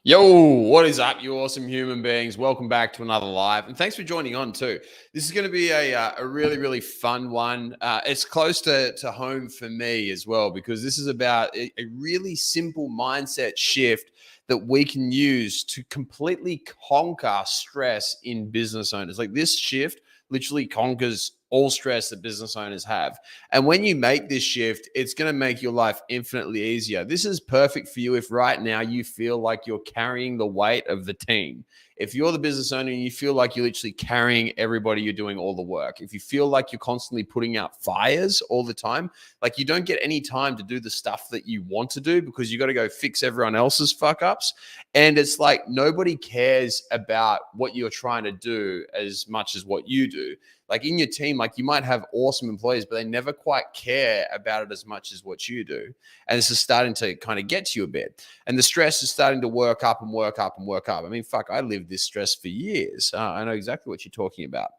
Yo, what is up, you awesome human beings? Welcome back to another live, and thanks for joining on too. This is going to be a really, really fun one. It's close to home for me as well because this is about a really simple mindset shift that we can use to completely conquer stress in business owners. Like this shift literally conquers all stress that business owners have. And when you make this shift, it's going to make your life infinitely easier. This is perfect for you if right now you feel like you're carrying the weight of the team. If you're the business owner and you feel like you're literally carrying everybody, you're doing all the work. If you feel like you're constantly putting out fires all the time, like you don't get any time to do the stuff that you want to do because you got to go fix everyone else's fuck ups. And it's like nobody cares about what you're trying to do as much as what you do. Like in your team, like you might have awesome employees, but they never quite care about it as much as what you do. And this is starting to kind of get to you a bit. And the stress is starting to work up and work up and work up. I mean, fuck, I lived this stress for years. I know exactly what you're talking about.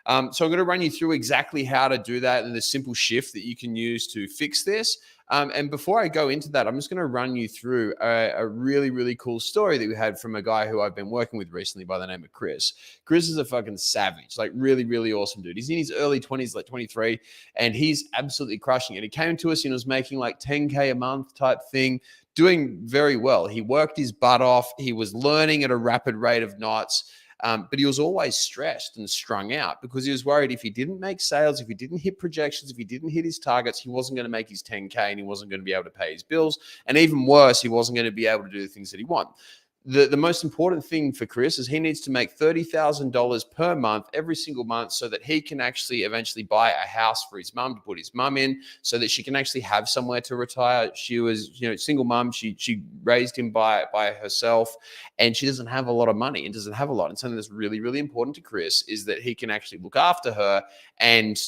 So I'm going to run you through exactly how to do that and the simple shift that you can use to fix this. And before I go into that, I'm just going to run you through a really, really cool story that we had from a guy who I've been working with recently by the name of Chris. Chris is a fucking savage, like really, really awesome dude. He's in his early 20s, like 23, and he's absolutely crushing it. He came to us and was making like 10K a month type thing, doing very well. He worked his butt off. He was learning at a rapid rate of knots. But he was always stressed and strung out because he was worried if he didn't make sales, if he didn't hit projections, if he didn't hit his targets, he wasn't going to make his 10K and he wasn't going to be able to pay his bills. And even worse, he wasn't going to be able to do the things that he wants. The most important thing for Chris is he needs to make $30,000 per month every single month so that he can actually eventually buy a house for his mum to put his mum in so that she can actually have somewhere to retire. She was, single mum. She raised him by herself and she doesn't have a lot of money and doesn't have a lot. And something that's really, really important to Chris is that he can actually look after her and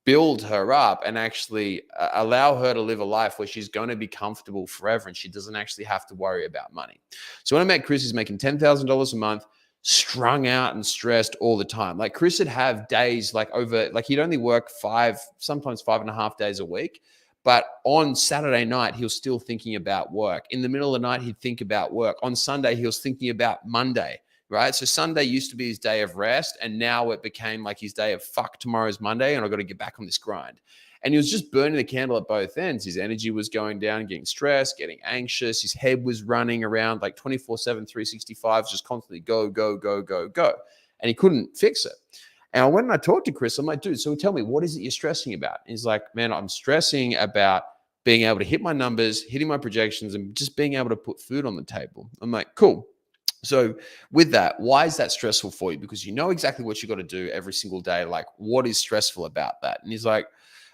build her up and actually allow her to live a life where she's going to be comfortable forever and she doesn't actually have to worry about money. So when I met Chris, he's making $10,000 a month, strung out and stressed all the time. Like Chris would have days like he'd only work sometimes 5.5 days a week. But on Saturday night, he was still thinking about work. In the middle of the night, he'd think about work. On Sunday, he was thinking about Monday. Right. So Sunday used to be his day of rest. And now it became like his day of fuck, tomorrow's Monday and I've got to get back on this grind. And he was just burning the candle at both ends. His energy was going down, getting stressed, getting anxious. His head was running around like 24/7, 365, just constantly go, go, go, go, go. And he couldn't fix it. And when I talked to Chris, I'm like, dude, so tell me, what is it you're stressing about? And he's like, man, I'm stressing about being able to hit my numbers, hitting my projections, and just being able to put food on the table. I'm like, cool. So with that, why is that stressful for you? Because you know exactly what you got to do every single day. Like, what is stressful about that? And he's like,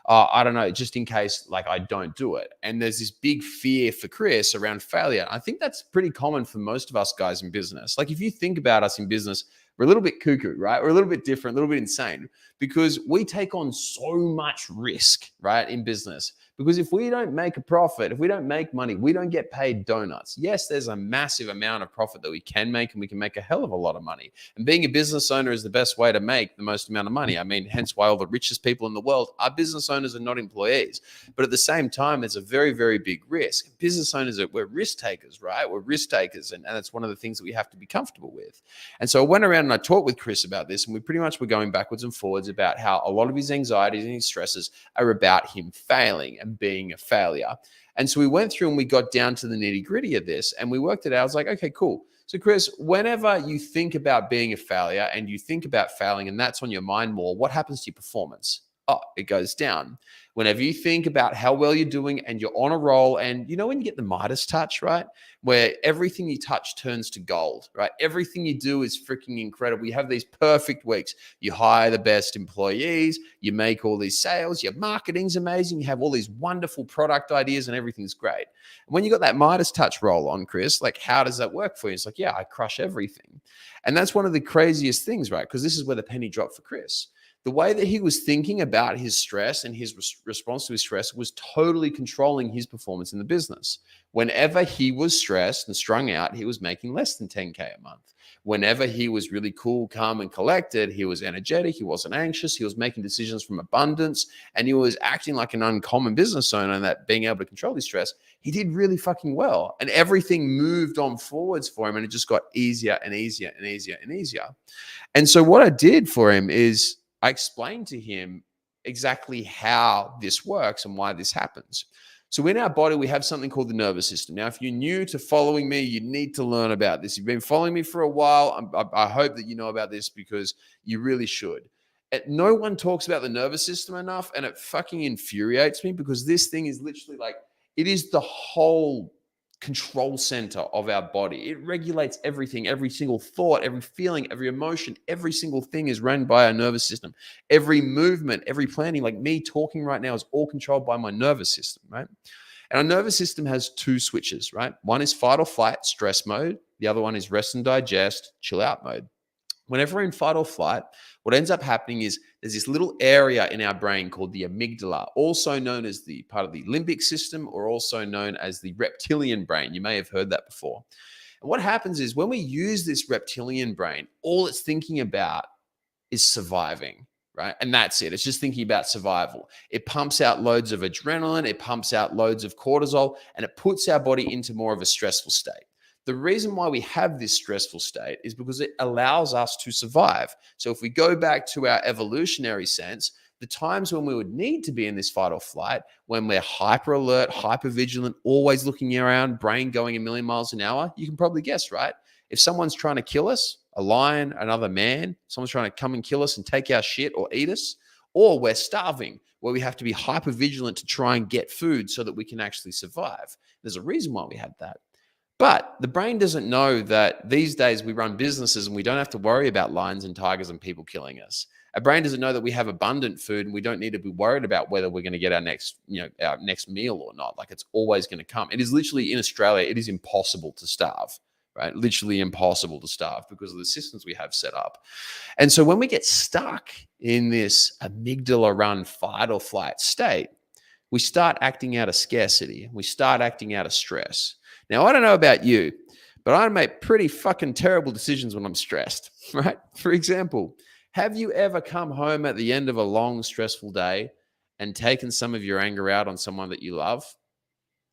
I don't know, just in case like I don't do it. And there's this big fear for Chris around failure. I think that's pretty common for most of us guys in business. Like if you think about us in business, we're a little bit cuckoo, right? We're a little bit different, a little bit insane because we take on so much risk, right, in business. Because if we don't make a profit, if we don't make money, we don't get paid donuts. Yes, there's a massive amount of profit that we can make and we can make a hell of a lot of money. And being a business owner is the best way to make the most amount of money. I mean, hence why all the richest people in the world are business owners and not employees. But at the same time, it's a very, very big risk. Business owners, we're risk takers, right? We're risk takers. And that's one of the things that we have to be comfortable with. And so I went around and I talked with Chris about this and we pretty much were going backwards and forwards about how a lot of his anxieties and his stresses are about him failing and being a failure. And so we went through and we got down to the nitty gritty of this and we worked it out. I was like, okay, cool. So Chris, whenever you think about being a failure and you think about failing and that's on your mind more, what happens to your performance? Oh, it goes down. Whenever you think about how well you're doing and you're on a roll and you know when you get the Midas touch, right? Where everything you touch turns to gold, right? Everything you do is freaking incredible. You have these perfect weeks. You hire the best employees. You make all these sales. Your marketing's amazing. You have all these wonderful product ideas and everything's great. And when you got that Midas touch roll on, Chris, like how does that work for you? It's like, yeah, I crush everything. And that's one of the craziest things, right? Because this is where the penny dropped for Chris. The way that he was thinking about his stress and his response to his stress was totally controlling his performance in the business. Whenever he was stressed and strung out, he was making less than 10K a month. Whenever he was really cool, calm, and collected, he was energetic, he wasn't anxious, he was making decisions from abundance, and he was acting like an uncommon business owner, and that being able to control his stress, he did really fucking well. And everything moved on forwards for him, and it just got easier and easier and easier and easier. And so what I did for him is I explained to him exactly how this works and why this happens. So in our body, we have something called the nervous system. Now, if you're new to following me, you need to learn about this. You've been following me for a while. I hope that you know about this because you really should. No one talks about the nervous system enough, and it fucking infuriates me because this thing is literally like, it is the whole control center of our body. It regulates everything, every single thought, every feeling, every emotion, every single thing is run by our nervous system. Every movement, every planning, like me talking right now, is all controlled by my nervous system, right? And our nervous system has two switches, right? One is fight or flight, stress mode. The other one is rest and digest, chill out mode. Whenever we're in fight or flight, what ends up happening is there's this little area in our brain called the amygdala, also known as the part of the limbic system, or also known as the reptilian brain. You may have heard that before. And what happens is when we use this reptilian brain, all it's thinking about is surviving, right? And that's it. It's just thinking about survival. It pumps out loads of adrenaline, it pumps out loads of cortisol, and it puts our body into more of a stressful state. The reason why we have this stressful state is because it allows us to survive. So if we go back to our evolutionary sense, the times when we would need to be in this fight or flight, when we're hyper alert, hyper vigilant, always looking around, brain going a million miles an hour, you can probably guess, right? If someone's trying to kill us, a lion, another man, someone's trying to come and kill us and take our shit or eat us, or we're starving, where we have to be hyper vigilant to try and get food so that we can actually survive. There's a reason why we had that. But the brain doesn't know that these days we run businesses and we don't have to worry about lions and tigers and people killing us. Our brain doesn't know that we have abundant food and we don't need to be worried about whether we're going to get our next meal or not. Like, it's always going to come. It is literally, in Australia, it is impossible to starve, right? Literally impossible to starve because of the systems we have set up. And so when we get stuck in this amygdala run fight or flight state, we start acting out of scarcity. We start acting out of stress. Now, I don't know about you, but I make pretty fucking terrible decisions when I'm stressed, right? For example, have you ever come home at the end of a long, stressful day and taken some of your anger out on someone that you love?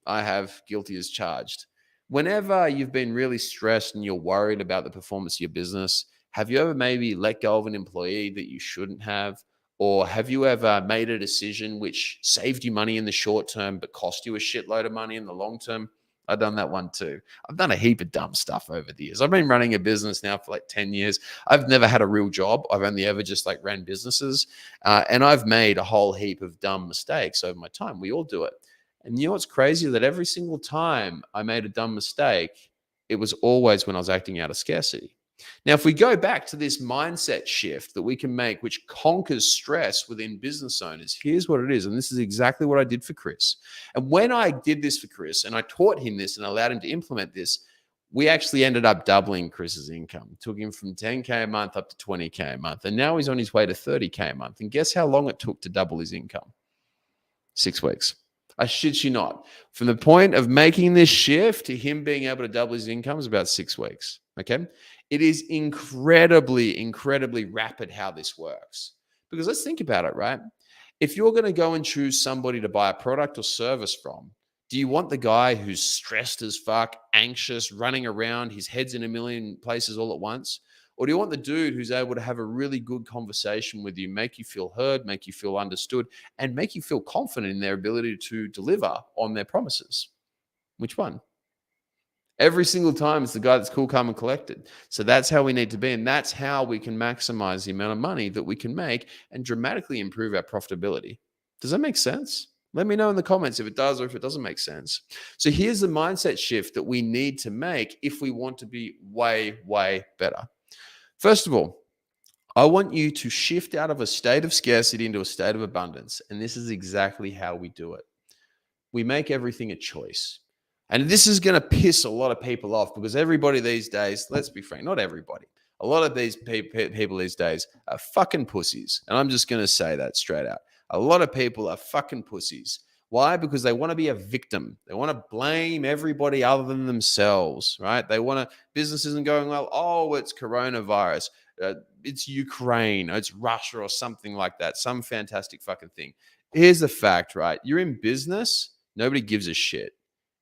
I have, guilty as charged. Whenever you've been really stressed and you're worried about the performance of your business, have you ever maybe let go of an employee that you shouldn't have? Or have you ever made a decision which saved you money in the short term but cost you a shitload of money in the long term? I've done that one too. I've done a heap of dumb stuff over the years. I've been running a business now for like 10 years. I've never had a real job. I've only ever just like ran businesses. And I've made a whole heap of dumb mistakes over my time. We all do it. And you know what's crazy? That every single time I made a dumb mistake, it was always when I was acting out of scarcity. Now, if we go back to this mindset shift that we can make, which conquers stress within business owners, here's what it is. And this is exactly what I did for Chris. And when I did this for Chris and I taught him this and allowed him to implement this, we actually ended up doubling Chris's income. Took him from 10K a month up to 20K a month. And now he's on his way to 30K a month. And guess how long it took to double his income? 6 weeks. I shit you not. From the point of making this shift to him being able to double his income is about 6 weeks. Okay. It is incredibly, incredibly rapid how this works. Because let's think about it, right? If you're going to go and choose somebody to buy a product or service from, do you want the guy who's stressed as fuck, anxious, running around, his head's in a million places all at once? Or do you want the dude who's able to have a really good conversation with you, make you feel heard, make you feel understood, and make you feel confident in their ability to deliver on their promises? Which one? Every single time it's the guy that's cool, calm, and collected. So that's how we need to be. And that's how we can maximize the amount of money that we can make and dramatically improve our profitability. Does that make sense? Let me know in the comments if it does or if it doesn't make sense. So here's the mindset shift that we need to make if we want to be way, way better. First of all, I want you to shift out of a state of scarcity into a state of abundance. And this is exactly how we do it. We make everything a choice. And this is going to piss a lot of people off because everybody these days, let's be frank, not everybody, A lot of these people these days are fucking pussies. And I'm just going to say that straight out. A lot of people are fucking pussies. Why? Because they want to be a victim. They want to blame everybody other than themselves, right? Business isn't going well. Oh, it's coronavirus. It's Ukraine. It's Russia or something like that. Some fantastic fucking thing. Here's the fact, right? You're in business. Nobody gives a shit.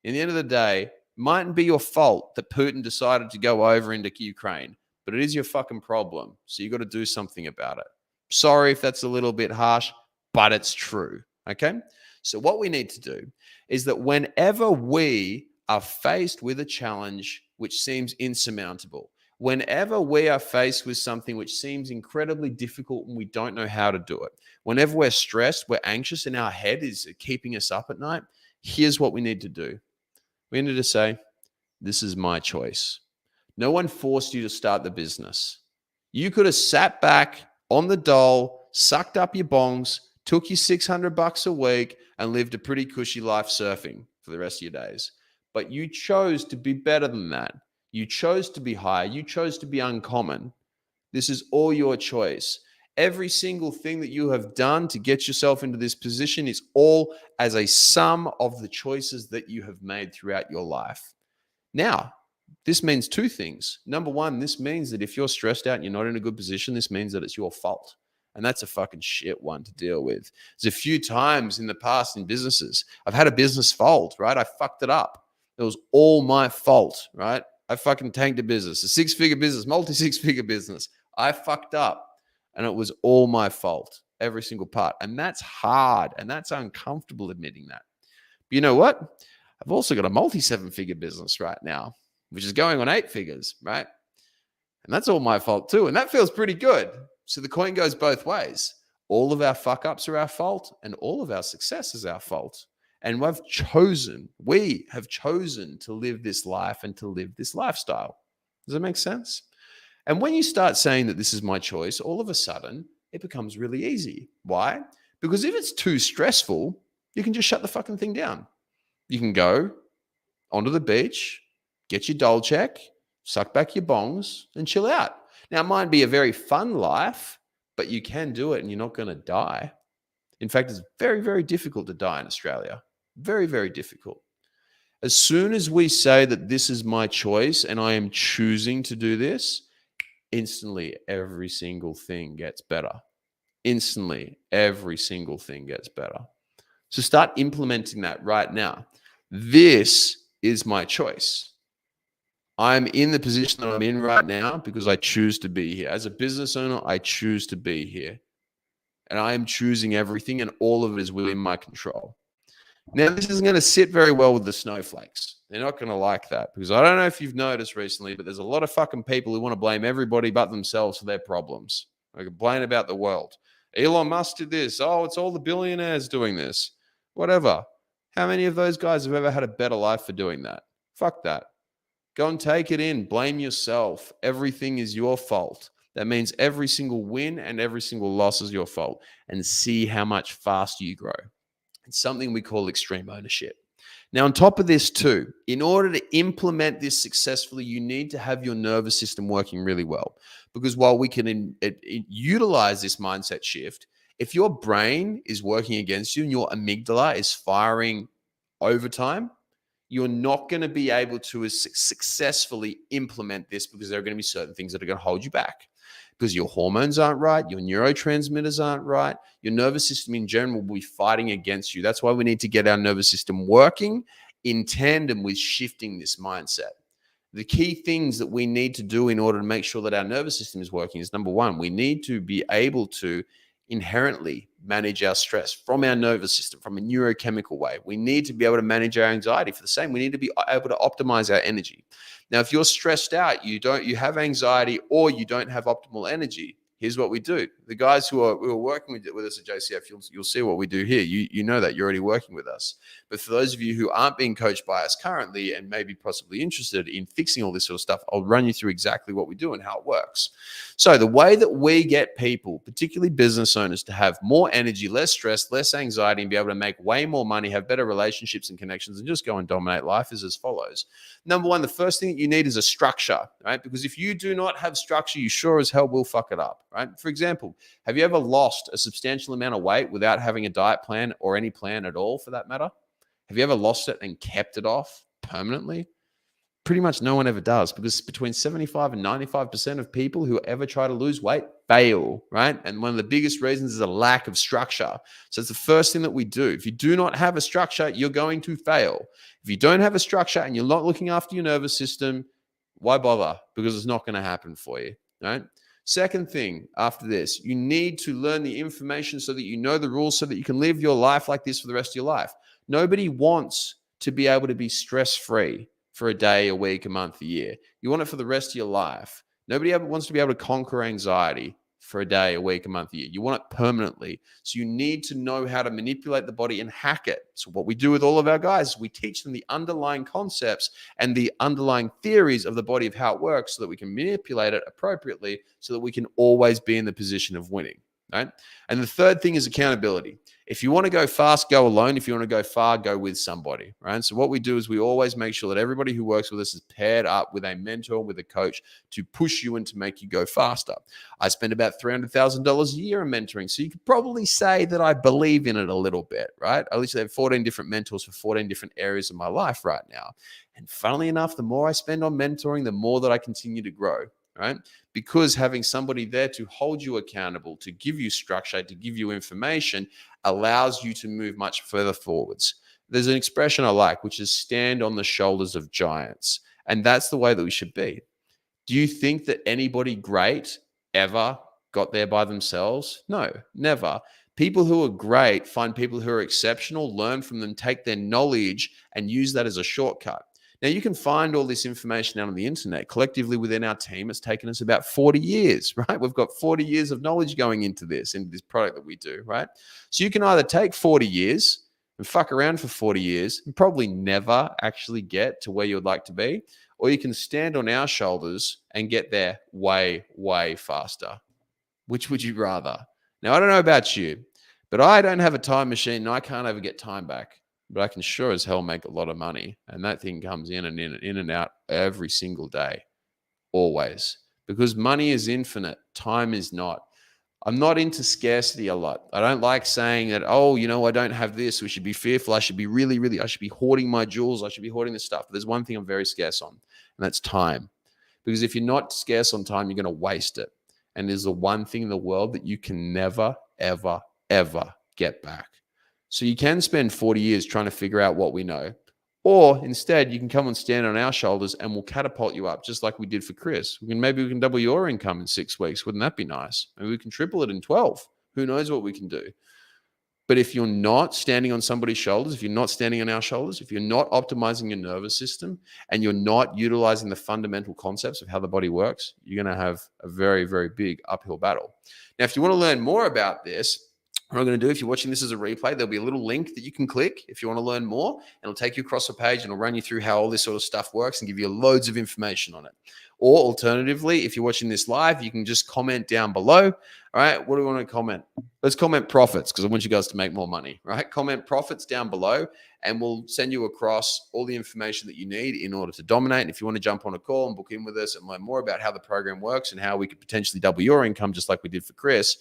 In the end of the day, it mightn't be your fault that Putin decided to go over into Ukraine, but it is your fucking problem. So you got to do something about it. Sorry if that's a little bit harsh, but it's true. Okay? So what we need to do is that whenever we are faced with a challenge which seems insurmountable, whenever we are faced with something which seems incredibly difficult and we don't know how to do it, whenever we're stressed, we're anxious and our head is keeping us up at night, here's what we need to do. We need to say, this is my choice. No one forced you to start the business. You could have sat back on the dole, sucked up your bongs, took you $600 a week and lived a pretty cushy life surfing for the rest of your days. But you chose to be better than that. You chose to be higher. You chose to be uncommon. This is all your choice. Every single thing that you have done to get yourself into this position is all as a sum of the choices that you have made throughout your life. Now, this means two things. Number one, this means that if you're stressed out and you're not in a good position, this means that it's your fault. And that's a fucking shit one to deal with. There's a few times in the past in businesses, I've had a business fold, right? I fucked it up. It was all my fault, right? I fucking tanked a business, a six-figure business, multi-six-figure business. I fucked up and it was all my fault, every single part. And that's hard and that's uncomfortable admitting that. But you know what? I've also got a multi-seven-figure business right now, which is going on 8 figures, right? And that's all my fault too. And that feels pretty good. So the coin goes both ways. All of our fuck ups are our fault and all of our success is our fault. And we have chosen to live this life and to live this lifestyle. Does that make sense? And when you start saying that this is my choice, all of a sudden it becomes really easy. Why? Because if it's too stressful, you can just shut the fucking thing down. You can go onto the beach, get your dole check, suck back your bongs and chill out. Now, it might be a very fun life, but you can do it and you're not going to die. In fact, it's very, very difficult to die in Australia. Very, very difficult. As soon as we say that this is my choice and I am choosing to do this, instantly every single thing gets better. Instantly every single thing gets better. So start implementing that right now. This is my choice. I'm in the position that I'm in right now because I choose to be here. As a business owner, I choose to be here. And I am choosing everything and all of it is within my control. Now, this isn't going to sit very well with the snowflakes. They're not going to like that because I don't know if you've noticed recently, but there's a lot of fucking people who want to blame everybody but themselves for their problems. They complain about the world. Elon Musk did this. Oh, it's all the billionaires doing this. Whatever. How many of those guys have ever had a better life for doing that? Fuck that. Go and take it in. Blame yourself. Everything is your fault. That means every single win and every single loss is your fault. And see how much faster you grow. It's something we call extreme ownership. Now, on top of this too, in order to implement this successfully, you need to have your nervous system working really well. Because while we can utilize this mindset shift, if your brain is working against you and your amygdala is firing overtime, you're not going to be able to successfully implement this because there are going to be certain things that are going to hold you back because your hormones aren't right, your neurotransmitters aren't right, your nervous system in general will be fighting against you. That's why we need to get our nervous system working in tandem with shifting this mindset. The key things that we need to do in order to make sure that our nervous system is working is number one, we need to be able to inherently manage our stress from our nervous system, from a neurochemical way. We need to be able to manage our anxiety for the same. We need to be able to optimize our energy. Now, if you're stressed out, you have anxiety or you don't have optimal energy, Here's what we do. The guys who are working with us at JCF, you'll see what we do here. You know that you're already working with us. But for those of you who aren't being coached by us currently and maybe possibly interested in fixing all this sort of stuff, I'll run you through exactly what we do and how it works. So the way that we get people, particularly business owners, to have more energy, less stress, less anxiety, and be able to make way more money, have better relationships and connections, and just go and dominate life is as follows. Number one, the first thing that you need is a structure, right? Because if you do not have structure, you sure as hell will fuck it up, right? For example, have you ever lost a substantial amount of weight without having a diet plan or any plan at all for that matter? Have you ever lost it and kept it off permanently? Pretty much no one ever does, because between 75 and 95% of people who ever try to lose weight fail, right? And one of the biggest reasons is a lack of structure. So it's the first thing that we do. If you do not have a structure, you're going to fail. If you don't have a structure and you're not looking after your nervous system, why bother? Because it's not going to happen for you, right? Second thing after this, you need to learn the information so that you know the rules so that you can live your life like this for the rest of your life. Nobody wants to be able to be stress-free for a day, a week, a month, a year. You want it for the rest of your life. Nobody ever wants to be able to conquer anxiety for a day, a week, a month, a year. You want it permanently. So you need to know how to manipulate the body and hack it. So what we do with all of our guys is we teach them the underlying concepts and the underlying theories of the body of how it works so that we can manipulate it appropriately so that we can always be in the position of winning, right? And the third thing is accountability. If you want to go fast, go alone. If you want to go far, go with somebody, right? So what we do is we always make sure that everybody who works with us is paired up with a mentor, with a coach to push you and to make you go faster. I spend about $300,000 a year in mentoring. So you could probably say that I believe in it a little bit, right? I literally have 14 different mentors for 14 different areas of my life right now. And funnily enough, the more I spend on mentoring, the more that I continue to grow, right? Because having somebody there to hold you accountable, to give you structure, to give you information allows you to move much further forwards. There's an expression I like, which is stand on the shoulders of giants. And that's the way that we should be. Do you think that anybody great ever got there by themselves? No, never. People who are great find people who are exceptional, learn from them, take their knowledge and use that as a shortcut. Now, you can find all this information out on the internet. Collectively within our team, it's taken us about 40 years, right? We've got 40 years of knowledge going into this product that we do, right? So you can either take 40 years and fuck around for 40 years and probably never actually get to where you would like to be, or you can stand on our shoulders and get there way, way faster. Which would you rather? Now, I don't know about you, but I don't have a time machine and I can't ever get time back. But I can sure as hell make a lot of money. And that thing comes in and out every single day, always. Because money is infinite, time is not. I'm not into scarcity a lot. I don't like saying that, oh, I don't have this. We should be fearful. I should be I should be hoarding my jewels. I should be hoarding this stuff. But there's one thing I'm very scarce on, and that's time. Because if you're not scarce on time, you're going to waste it. And there's the one thing in the world that you can never, ever, ever get back. So you can spend 40 years trying to figure out what we know. Or instead, you can come and stand on our shoulders and we'll catapult you up just like we did for Chris. Maybe we can double your income in 6 weeks. Wouldn't that be nice? Maybe we can triple it in 12. Who knows what we can do? But if you're not standing on somebody's shoulders, if you're not standing on our shoulders, if you're not optimizing your nervous system and you're not utilizing the fundamental concepts of how the body works, you're going to have a very, very big uphill battle. Now, if you want to learn more about this, what I'm going to do, if you're watching this as a replay, there'll be a little link that you can click if you want to learn more, and it'll take you across a page and it'll run you through how all this sort of stuff works and give you loads of information on it. Or alternatively, if you're watching this live, you can just comment down below. All right, what do we want to comment? Let's comment profits because I want you guys to make more money, right? Comment profits down below and we'll send you across all the information that you need in order to dominate. And if you want to jump on a call and book in with us and learn more about how the program works and how we could potentially double your income just like we did for Chris,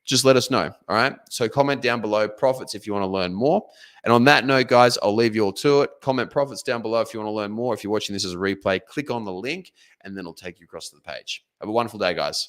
just let us know. All right. So comment down below profits if you want to learn more. And on that note, guys, I'll leave you all to it. Comment profits down below if you want to learn more. If you're watching this as a replay, click on the link and then it'll take you across to the page. Have a wonderful day, guys.